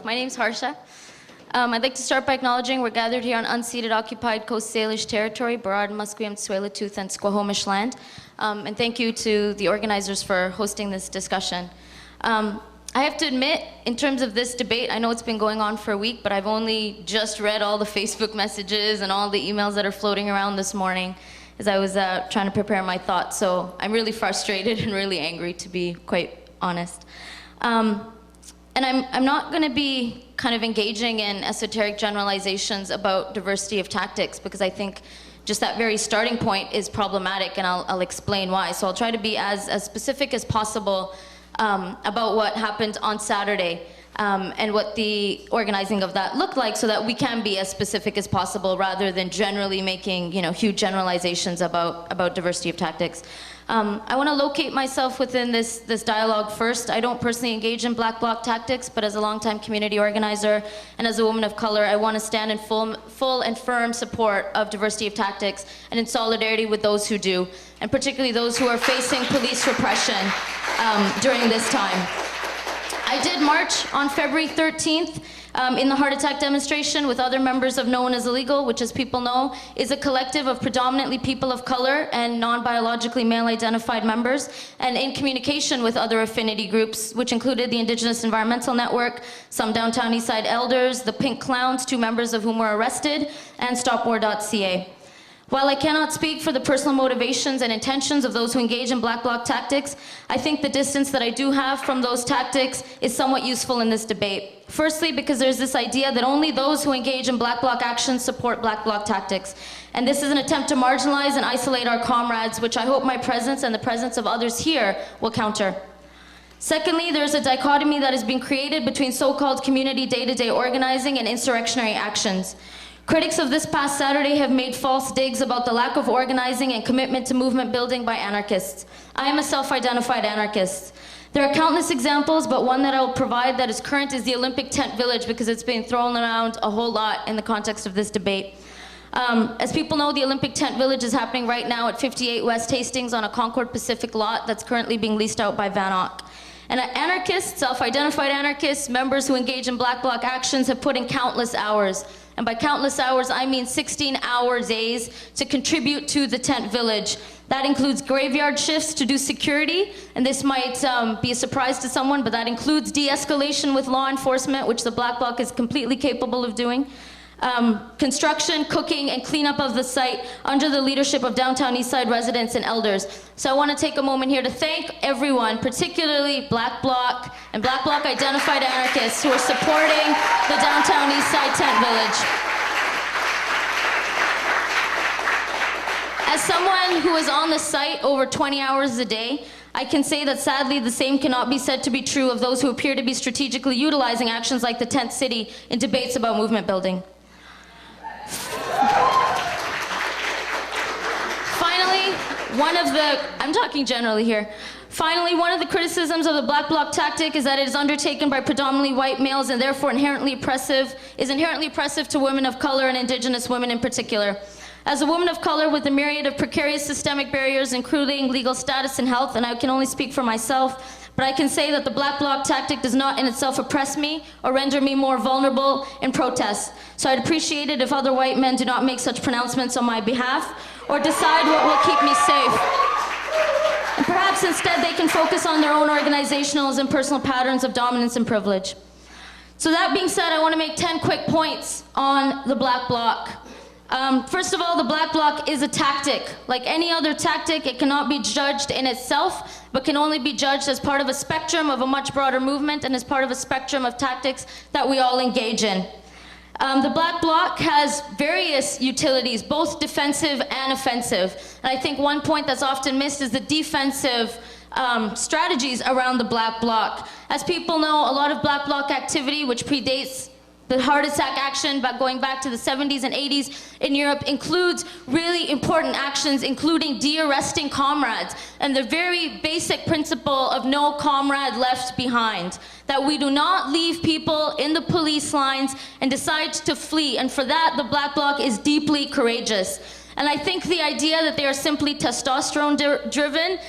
My name's Harsha. I'd like to start by acknowledging we're gathered here on unceded occupied Coast Salish territory, Burrard, Musqueam, Tsleil-Waututh, and Squamish land. And thank you to the organizers for hosting this discussion. I have to admit, in terms of this debate, I know it's been going on for a week, but I've only just read all the Facebook messages and all the emails that are floating around this morning as I was trying to prepare my thoughts. So I'm really frustrated and really angry, to be quite honest. And I'm not going to be kind of engaging in esoteric generalizations about diversity of tactics, because I think just that very starting point is problematic, and I'll explain why. So I'll try to be as specific as possible about what happened on Saturday and what the organizing of that looked like, so that we can be as specific as possible rather than generally making huge generalizations about diversity of tactics. I want to locate myself within this dialogue first. I don't personally engage in Black Bloc tactics, but as a longtime community organizer and as a woman of color, I want to stand in full and firm support of diversity of tactics and in solidarity with those who do, and particularly those who are facing police repression during this time. I did march on February 13th in the heart attack demonstration with other members of Known as Illegal, which, as people know, is a collective of predominantly people of color and non-biologically male-identified members, and in communication with other affinity groups, which included the Indigenous Environmental Network, some Downtown Eastside elders, the Pink Clowns, 2 members of whom were arrested, and StopWar.ca. While I cannot speak for the personal motivations and intentions of those who engage in Black Bloc tactics, I think the distance that I do have from those tactics is somewhat useful in this debate. Firstly, because there's this idea that only those who engage in Black Bloc actions support Black Bloc tactics. And this is an attempt to marginalize and isolate our comrades, which I hope my presence and the presence of others here will counter. Secondly, there's a dichotomy that has been created between so-called community day-to-day organizing and insurrectionary actions. Critics of this past Saturday have made false digs about the lack of organizing and commitment to movement building by anarchists. I am a self-identified anarchist. There are countless examples, but one that I will provide that is current is the Olympic Tent Village, because it's been thrown around a whole lot in the context of this debate. As people know, the Olympic Tent Village is happening right now at 58 West Hastings on a Concord Pacific lot that's currently being leased out by Van Ock. And anarchists, self-identified anarchists, members who engage in Black Bloc actions have put in countless hours. And by countless hours, I mean 16-hour days to contribute to the tent village. That includes graveyard shifts to do security, and this might be a surprise to someone, but that includes de-escalation with law enforcement, which the Black Bloc is completely capable of doing. Construction, cooking, and cleanup of the site under the leadership of Downtown Eastside residents and elders. So I want to take a moment here to thank everyone, particularly Black Bloc and Black Bloc identified anarchists who are supporting the Downtown Eastside Tent Village. As someone who is on the site over 20 hours a day, I can say that sadly the same cannot be said to be true of those who appear to be strategically utilizing actions like the Tent City in debates about movement building. Finally, I'm talking generally here. Finally, one of the criticisms of the Black Bloc tactic is that it is undertaken by predominantly white males and therefore inherently oppressive to women of color and Indigenous women in particular. As a woman of color with a myriad of precarious systemic barriers, including legal status and health, and I can only speak for myself, but I can say that the Black Bloc tactic does not in itself oppress me or render me more vulnerable in protest. So I'd appreciate it if other white men do not make such pronouncements on my behalf or decide what will keep me safe. And perhaps instead they can focus on their own organizational and personal patterns of dominance and privilege. So that being said, I want to make 10 quick points on the Black Bloc. First of all, the Black Bloc is a tactic. Like any other tactic, it cannot be judged in itself, but can only be judged as part of a spectrum of a much broader movement and as part of a spectrum of tactics that we all engage in. The Black Bloc has various utilities, both defensive and offensive. And I think one point that's often missed is the defensive strategies around the Black Bloc. As people know, a lot of Black Bloc activity, which predates the heart attack action going back to the 70s and 80s in Europe, includes really important actions, including de-arresting comrades and the very basic principle of no comrade left behind, that we do not leave people in the police lines and decide to flee. And for that, the Black Bloc is deeply courageous. And I think the idea that they are simply testosterone driven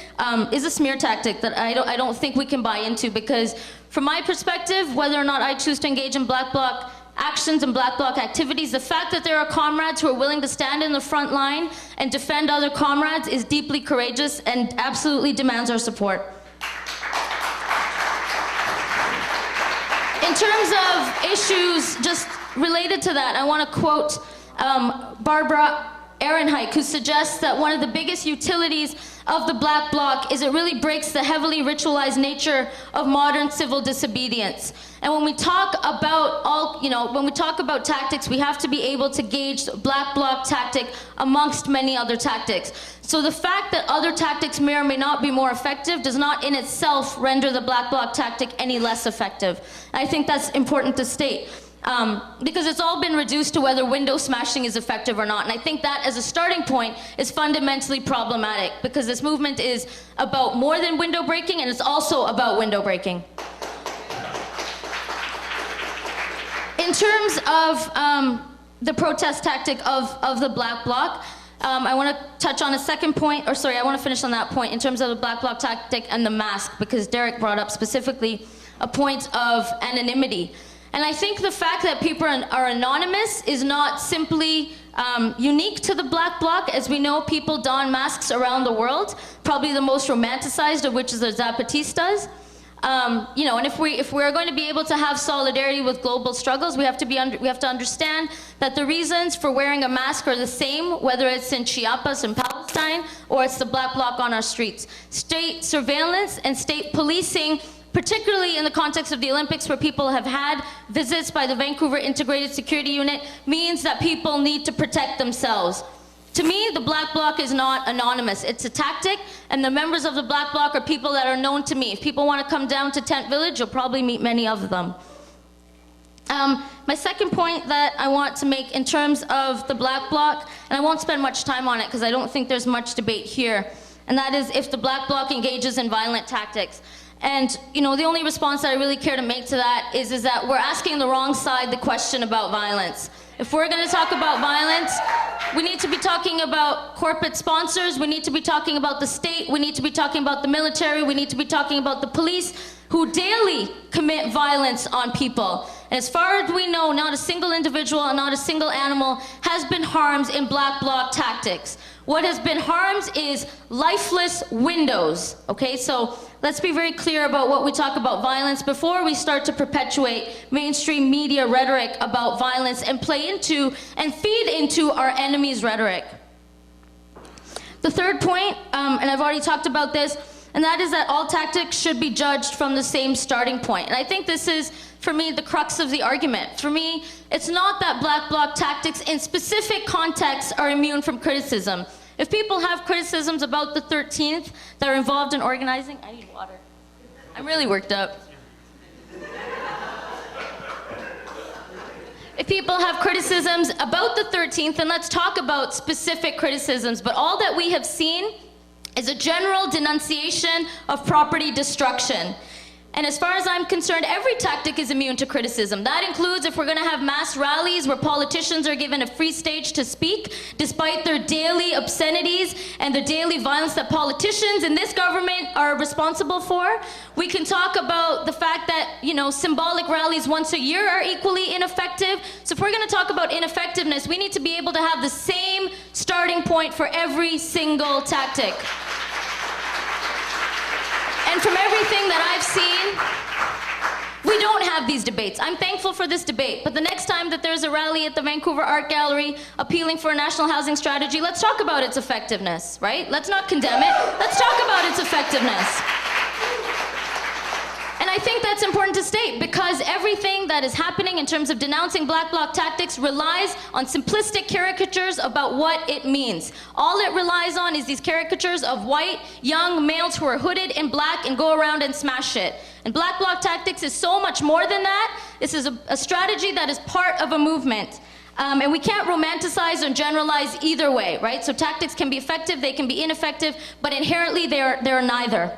is a smear tactic that I don't think we can buy into, because From my perspective, whether or not I choose to engage in Black Bloc actions and Black Bloc activities, the fact that there are comrades who are willing to stand in the front line and defend other comrades is deeply courageous and absolutely demands our support. In terms of issues just related to that, I want to quote Barbara Ehrenreich, who suggests that one of the biggest utilities of the Black Bloc is it really breaks the heavily ritualized nature of modern civil disobedience. And when we talk about when we talk about tactics, we have to be able to gauge Black Bloc tactic amongst many other tactics. So the fact that other tactics may or may not be more effective does not in itself render the Black Bloc tactic any less effective. I think that's important to state. Because it's all been reduced to whether window smashing is effective or not. And I think that as a starting point is fundamentally problematic, because this movement is about more than window breaking, and it's also about window breaking. In terms of the protest tactic of the Black Bloc, I want to touch on a second point, I want to finish on that point in terms of the Black Bloc tactic and the mask, because Derek brought up specifically a point of anonymity. And I think the fact that people are anonymous is not simply unique to the Black Bloc. As we know, people don masks around the world, probably the most romanticized of which is the Zapatistas. And if we are going to be able to have solidarity with global struggles, we have to understand that the reasons for wearing a mask are the same, whether it's in Chiapas in Palestine or it's the Black Bloc on our streets. State surveillance and state policing, particularly in the context of the Olympics, where people have had visits by the Vancouver Integrated Security Unit, means that people need to protect themselves. To me, the Black Bloc is not anonymous. It's a tactic, and the members of the Black Bloc are people that are known to me. If people want to come down to Tent Village, you'll probably meet many of them. My second point that I want to make in terms of the Black Bloc, and I won't spend much time on it because I don't think there's much debate here, and that is if the Black Bloc engages in violent tactics. And the only response that I really care to make to that is that we're asking the wrong side the question about violence. If we're going to talk about violence, we need to be talking about corporate sponsors, we need to be talking about the state, we need to be talking about the military, we need to be talking about the police, who daily commit violence on people. And as far as we know, not a single individual and not a single animal has been harmed in Black Bloc tactics. What has been harmed is lifeless windows, okay? So let's be very clear about what we talk about violence before we start to perpetuate mainstream media rhetoric about violence and play into and feed into our enemies' rhetoric. The third point, and I've already talked about this, and that is that all tactics should be judged from the same starting point. And I think this is, for me, the crux of the argument. For me, it's not that Black Bloc tactics in specific contexts are immune from criticism. If people have criticisms about the 13th that are involved in organizing, I need water. I'm really worked up. If people have criticisms about the 13th, then let's talk about specific criticisms. But all that we have seen is a general denunciation of property destruction. And as far as I'm concerned, every tactic is immune to criticism. That includes if we're going to have mass rallies where politicians are given a free stage to speak, despite their daily obscenities and the daily violence that politicians in this government are responsible for. We can talk about the fact that, symbolic rallies once a year are equally ineffective. So if we're going to talk about ineffectiveness, we need to be able to have the same starting point for every single tactic. And from everything that I've seen, we don't have these debates. I'm thankful for this debate, but the next time that there's a rally at the Vancouver Art Gallery appealing for a national housing strategy, let's talk about its effectiveness, right? Let's not condemn it. Let's talk about its effectiveness. And I think that's important to state, because everything that is happening in terms of denouncing Black Bloc tactics relies on simplistic caricatures about what it means. All it relies on is these caricatures of white, young males who are hooded in black and go around and smash shit. And Black Bloc tactics is so much more than that. This is a strategy that is part of a movement. And we can't romanticize or generalize either way, right? So tactics can be effective, they can be ineffective, but inherently they're neither.